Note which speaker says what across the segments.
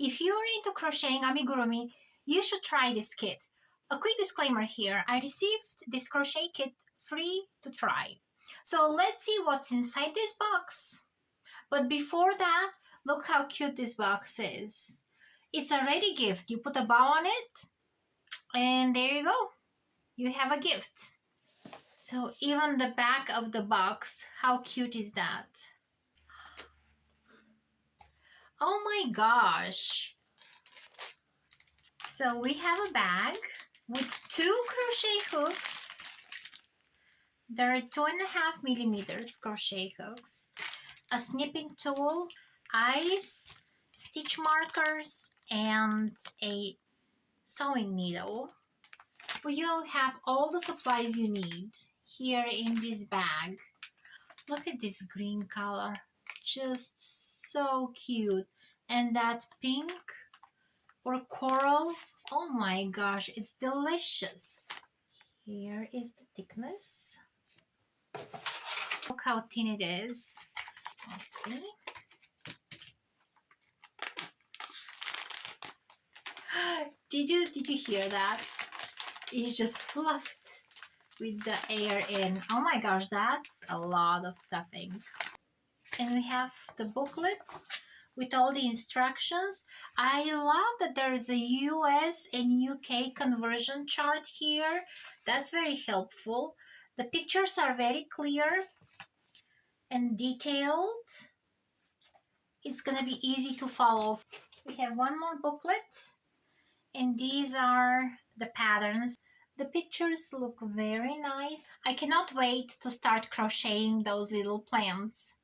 Speaker 1: if you're into crocheting amigurumi, you should try this kit. A quick disclaimer here, I received this crochet kit free to try. So let's see what's inside this box. But before that, look how cute this box is. It's a ready gift. You put a bow on it, and there you go. You have a gift. So even the back of the box, how cute is that? Oh my gosh. So we have a bag with 2 crochet hooks. There are 2.5 millimeters crochet hooks, a snipping tool, eyes, stitch markers, and a sewing needle. Well, you'll have all the supplies you need here in this bag. Look at this green color, just so cute. And that pink or coral, oh my gosh, it's delicious. Here is the thickness. Look how thin it is. Let's see. Did you hear that? It's just fluffed with the air in. Oh my gosh, that's a lot of stuffing. And we have the booklet with all the instructions. I love that there's a US and UK conversion chart here. That's very helpful. The pictures are very clear and detailed. It's gonna be easy to follow. We have one more booklet, and these are the patterns. The pictures look very nice. I cannot wait to start crocheting those little plants.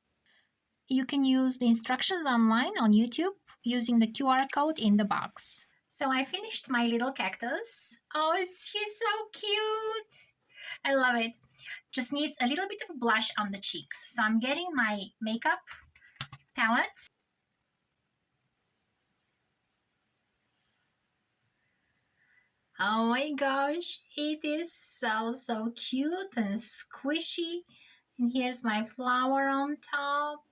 Speaker 1: You can use the instructions online on YouTube using the QR code in the box. So I finished my little cactus. Oh, he's so cute. I love it. Just needs a little bit of blush on the cheeks. So I'm getting my makeup palette. Oh my gosh, it is so cute and squishy. And here's my flower on top.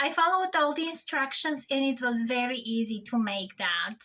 Speaker 1: I followed all the instructions and it was very easy to make that.